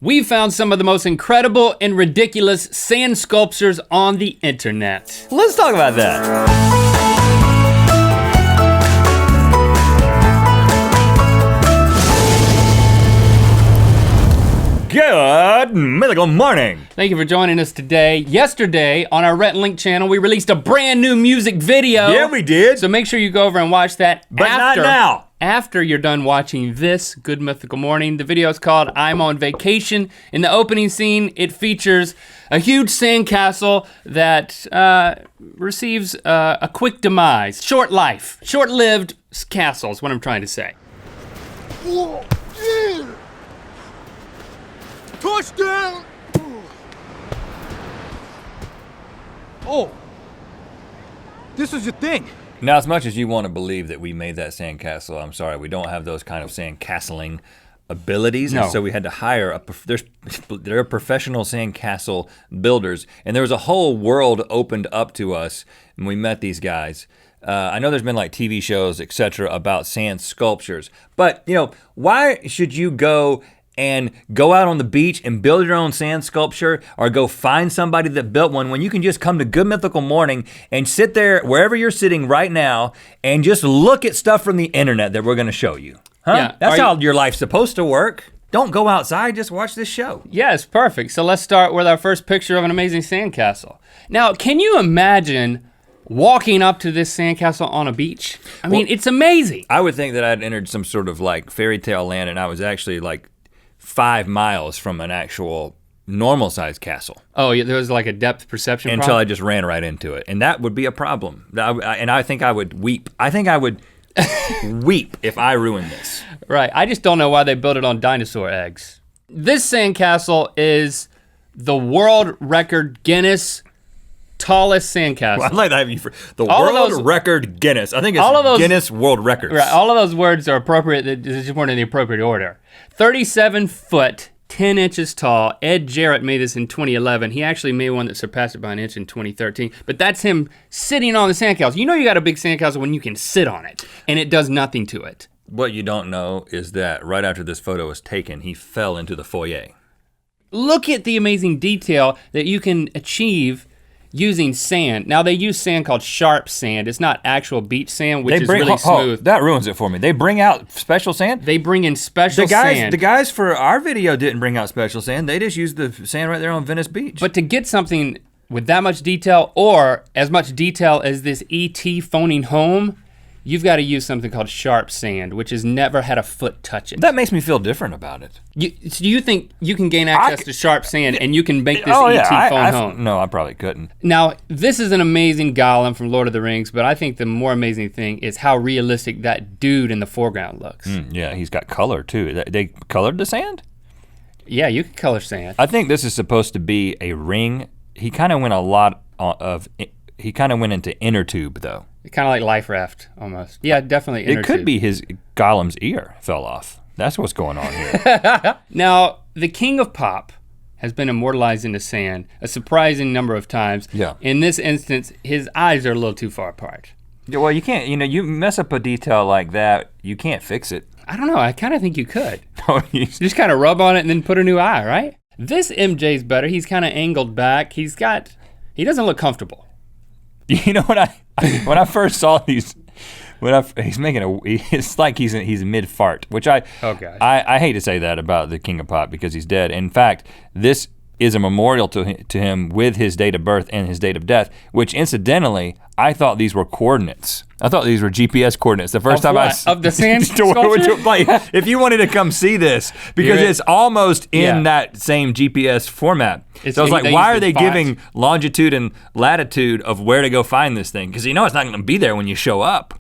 We found some of the most incredible and ridiculous sand sculptures on the internet. Let's talk about that. Good mythical morning. Thank you for joining us today. Yesterday on our Rhett Link channel, we released a brand new music video. Yeah, we did. So make sure you go over and watch that. But not now. After you're done watching this Good Mythical Morning. The video is called I'm on Vacation. In the opening scene, it features a huge sandcastle that receives a quick demise. Short life, short-lived castle is what I'm trying to say. Touchdown! Oh, this is your thing. Now, as much as you want to believe that we made that sandcastle, I'm sorry, we don't have those kind of sandcastling abilities. No. And so we had to hire, there are professional sandcastle builders, and there was a whole world opened up to us when we met these guys. I know there's been like TV shows, etc., about sand sculptures, but you know, why should you go out on the beach and build your own sand sculpture or go find somebody that built one when you can just come to Good Mythical Morning and sit there wherever you're sitting right now and just look at stuff from the internet that we're gonna show you? Huh? Yeah. That's how your life's supposed to work. Don't go outside, just watch this show. Yes, perfect. So let's start with our first picture of an amazing sandcastle. Now, can you imagine walking up to this sandcastle on a beach? I mean, it's amazing. I would think that I'd entered some sort of like fairy tale land and I was actually like 5 miles from an actual normal sized castle. Oh, yeah, there was like a depth perception Until problem? I just ran right into it. And that would be a problem. And I think I would weep. I think I would weep if I ruined this. Right, I just don't know why they built it on dinosaur eggs. This sandcastle is the world record Guinness tallest sandcastle. Well, I'd like to have you for the All of world those- record Guinness. I think it's all of those- Guinness World Records. Right, all of those words are appropriate, they just weren't in the appropriate order. 37 foot, 10 inches tall. Ed Jarrett made this in 2011. He actually made one that surpassed it by an inch in 2013, but that's him sitting on the sandcastle. You know you got a big sandcastle when you can sit on it, and it does nothing to it. What you don't know is that right after this photo was taken, he fell into the foyer. Look at the amazing detail that you can achieve using sand. Now they use sand called sharp sand. It's not actual beach sand, which is really smooth. That ruins it for me. They bring out special sand? They bring in special sand. The guys for our video didn't bring out special sand. They just used the sand right there on Venice Beach. But to get something with that much detail, or as much detail as this ET phoning home, you've got to use something called sharp sand, which has never had a foot touch it. That makes me feel different about it. So you think you can gain access to sharp sand and you can make this ET phone home? No, I probably couldn't. Now, this is an amazing golem from Lord of the Rings, but I think the more amazing thing is how realistic that dude in the foreground looks. Yeah, he's got color too. They colored the sand? Yeah, you can color sand. I think this is supposed to be a ring. He kind of went into inner tube though. Kind of like Life Raft, almost. Yeah, definitely. It could be his golem's ear fell off. That's what's going on here. Now, the king of pop has been immortalized into sand a surprising number of times. Yeah. In this instance, his eyes are a little too far apart. Yeah, well, you can't, you mess up a detail like that, you can't fix it. I don't know, I kind of think you could. Oh, Just kind of rub on it and then put a new eye, right? This MJ's better. He's kind of angled back. He doesn't look comfortable. You know what when I first saw these, it's like he's mid fart, which I hate to say that about the King of Pop because he's dead. In fact, this is a memorial to him with his date of birth and his date of death, which incidentally, I thought these were coordinates. I thought these were GPS coordinates. The first time of the sand sculpture? Like, if you wanted to come see this, because it's almost in that same GPS format. So I was like, why are they giving longitude and latitude of where to go find this thing? Because you know it's not gonna be there when you show up.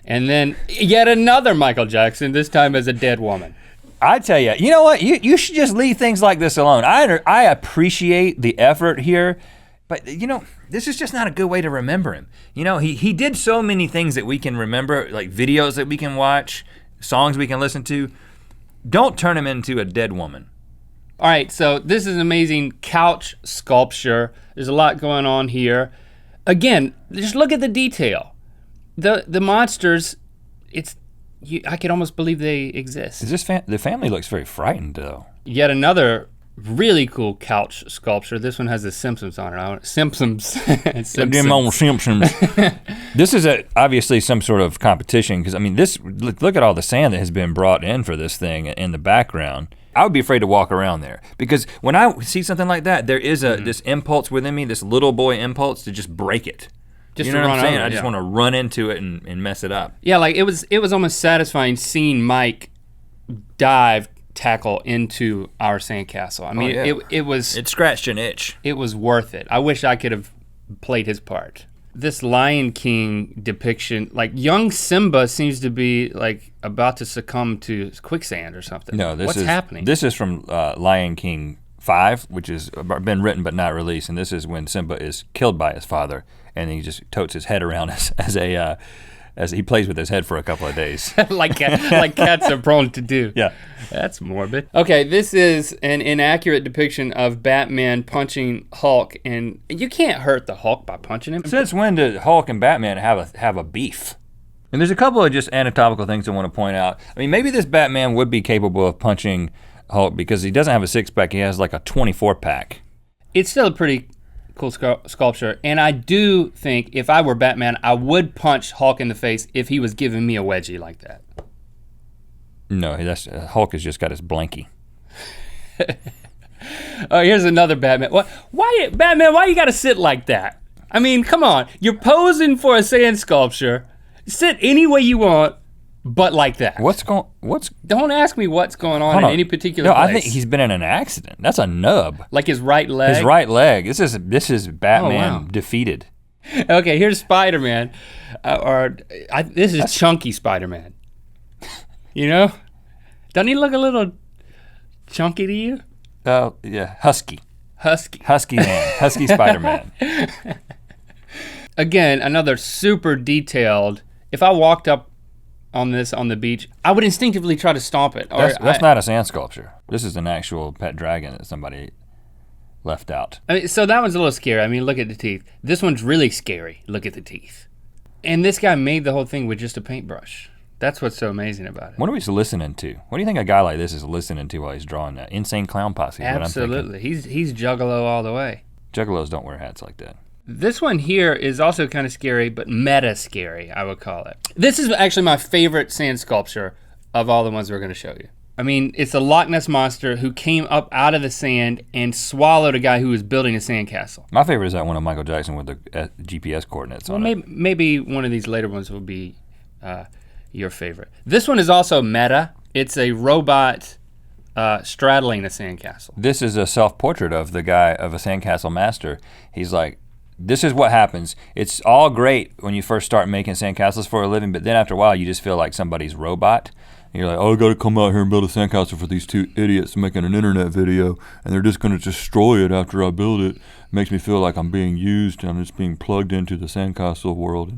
And then yet another Michael Jackson, this time as a dead woman. I tell you, you know what? You should just leave things like this alone. I appreciate the effort here, but you know, this is just not a good way to remember him. You know, he did so many things that we can remember, like videos that we can watch, songs we can listen to. Don't turn him into a dead woman. All right, so this is an amazing couch sculpture. There's a lot going on here. Again, just look at the detail. The monsters, I could almost believe they exist. The family looks very frightened though. Yet another really cool couch sculpture. This one has the Simpsons on it. Simpsons. Simpsons. This is obviously some sort of competition because I mean, look at all the sand that has been brought in for this thing in the background. I would be afraid to walk around there because when I see something like that, there is this impulse within me, this little boy impulse to just break it. Just you know to what I'm run saying? over, I just want to run into it and mess it up. Yeah, like it was almost satisfying seeing Mike dive tackle into our sandcastle. I mean, it scratched an itch. It was worth it. I wish I could have played his part. This Lion King depiction, like young Simba seems to be like about to succumb to quicksand or something. No, what's happening? This is from Lion King 5, which has been written but not released, and this is when Simba is killed by his father, and he just totes his head around as he plays with his head for a couple of days. like cats are prone to do. Yeah. That's morbid. Okay, this is an inaccurate depiction of Batman punching Hulk, and you can't hurt the Hulk by punching him. Since when did Hulk and Batman have a beef? And there's a couple of just anatomical things I want to point out. I mean, maybe this Batman would be capable of punching Hulk because he doesn't have a 6-pack, he has like a 24-pack. It's still a pretty cool sculpture, and I do think if I were Batman, I would punch Hulk in the face if he was giving me a wedgie like that. No, Hulk has just got his blankie. Oh, here's another Batman. Why, Batman, why you gotta sit like that? I mean, come on, you're posing for a sand sculpture. Sit any way you want, but like that. Don't ask me what's going on in any particular place. I think he's been in an accident. That's a nub. Like his right leg? His right leg. This is Batman defeated. Okay, here's Spider-Man. This is chunky Spider-Man. You know? Doesn't he look a little chunky to you? Oh, yeah, husky. Husky man, husky Spider-Man. Again, another super detailed, if I walked up on this on the beach, I would instinctively try to stomp it. That's not a sand sculpture. This is an actual pet dragon that somebody left out. I mean, so that one's a little scary. I mean, look at the teeth. This one's really scary. Look at the teeth. And this guy made the whole thing with just a paintbrush. That's what's so amazing about it. What are we listening to? What do you think a guy like this is listening to while he's drawing that? Insane Clown Posse. Absolutely. He's Juggalo all the way. Juggalos don't wear hats like that. This one here is also kind of scary, but meta scary, I would call it. This is actually my favorite sand sculpture of all the ones we're gonna show you. I mean, it's a Loch Ness monster who came up out of the sand and swallowed a guy who was building a sandcastle. My favorite is that one of Michael Jackson with the GPS coordinates on it. Maybe one of these later ones will be your favorite. This one is also meta. It's a robot straddling a sandcastle. This is a self-portrait of the guy, of a sandcastle master. He's like, this is what happens. It's all great when you first start making sandcastles for a living, but then after a while you just feel like somebody's robot. And you're like, oh, I gotta come out here and build a sandcastle for these two idiots making an internet video, and they're just gonna destroy it after I build it. It makes me feel like I'm being used and I'm just being plugged into the sandcastle world.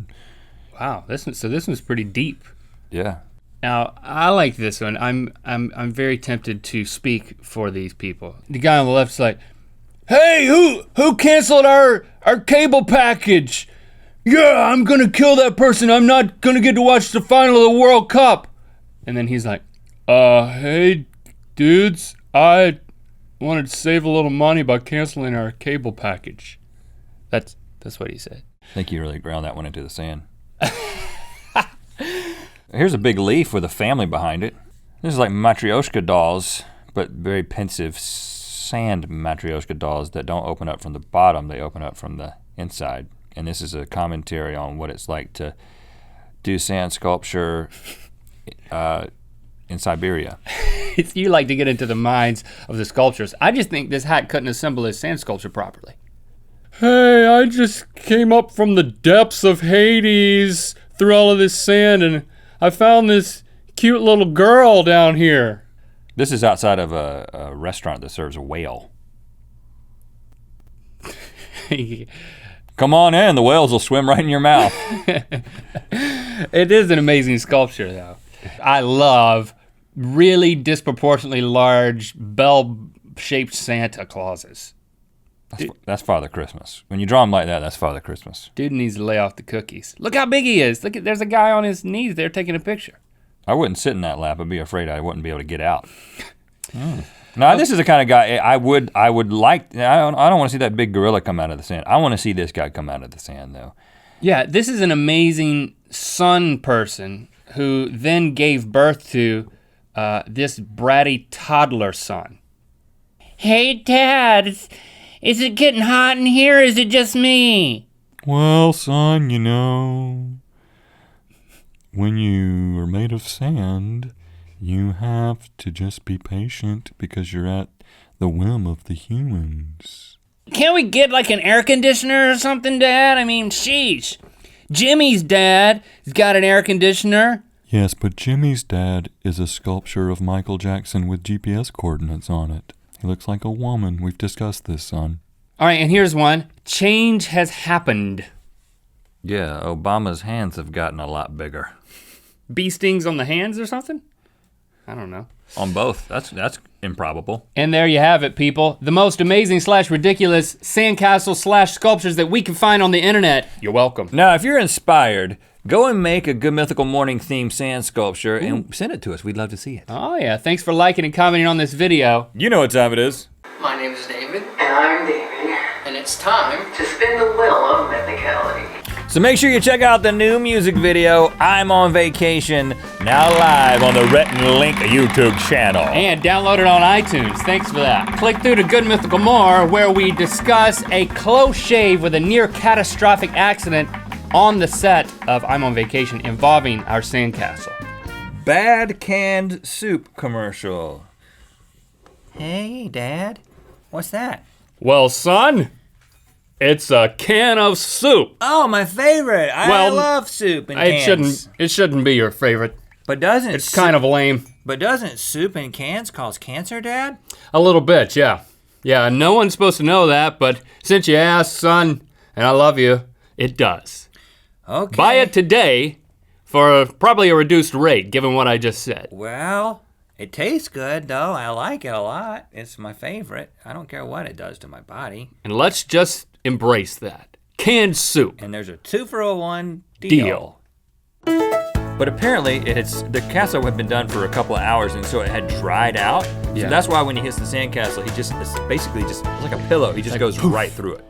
Wow, this one's pretty deep. Yeah. Now, I like this one. I'm very tempted to speak for these people. The guy on the left's like, hey, who canceled our cable package? Yeah, I'm gonna kill that person. I'm not gonna get to watch the final of the World Cup. And then he's like, hey, dudes, I wanted to save a little money by canceling our cable package. That's what he said. I think you really ground that one into the sand. Here's a big leaf with a family behind it. This is like Matryoshka dolls, but very pensive sand Matryoshka dolls that don't open up from the bottom, they open up from the inside. And this is a commentary on what it's like to do sand sculpture in Siberia. You like to get into the minds of the sculptors. I just think this hat couldn't assemble his sand sculpture properly. Hey, I just came up from the depths of Hades through all of this sand and I found this cute little girl down here. This is outside of a restaurant that serves a whale. Come on in, the whales will swim right in your mouth. It is an amazing sculpture though. I love really disproportionately large bell-shaped Santa Clauses. That's Father Christmas. When you draw him like that, that's Father Christmas. Dude needs to lay off the cookies. Look how big he is. There's a guy on his knees there taking a picture. I wouldn't sit in that lap. I'd be afraid I wouldn't be able to get out. Now this is the kind of guy I would like. I don't want to see that big gorilla come out of the sand. I want to see this guy come out of the sand though. Yeah, this is an amazing sun person who then gave birth to this bratty toddler son. Hey, Dad, is it getting hot in here, or is it just me? Well, son, you know, when you are made of sand, you have to just be patient because you're at the whim of the humans. Can't we get like an air conditioner or something, Dad? I mean, sheesh. Jimmy's dad has got an air conditioner. Yes, but Jimmy's dad is a sculpture of Michael Jackson with GPS coordinates on it. He looks like a woman. We've discussed this, son. All right, and here's one. Change has happened. Yeah, Obama's hands have gotten a lot bigger. Bee stings on the hands or something? I don't know. On both. That's improbable. And there you have it, people. The most amazing / ridiculous sandcastle / sculptures that we can find on the internet. You're welcome. Now, if you're inspired, go and make a Good Mythical Morning themed sand sculpture and send it to us. We'd love to see it. Oh yeah, thanks for liking and commenting on this video. You know what time it is. My name is David, And I'm Davey, and it's time. to spin the wheel of mythicality. So make sure you check out the new music video, I'm on Vacation, now live on the Rhett and Link YouTube channel. And download it on iTunes. Thanks for that. Click through to Good Mythical More, where we discuss a close shave with a near catastrophic accident on the set of I'm on Vacation involving our sandcastle. Bad canned soup commercial. Hey, Dad. What's that? Well, son, it's a can of soup. Oh, my favorite. I love soup and cans. It shouldn't be your favorite. But doesn't It's kind of lame. But doesn't soup in cans cause cancer, Dad? A little bit, yeah. Yeah, no one's supposed to know that, but since you asked, son, and I love you, it does. Okay. Buy it today for probably a reduced rate, given what I just said. Well, it tastes good, though. I like it a lot. It's my favorite. I don't care what it does to my body. And let's just embrace that. Canned soup. And there's a 2-for-1 Deal. But apparently the castle had been done for a couple of hours and so it had dried out. Yeah. So that's why when he hits the sandcastle, it's basically just like a pillow. He just goes right through it.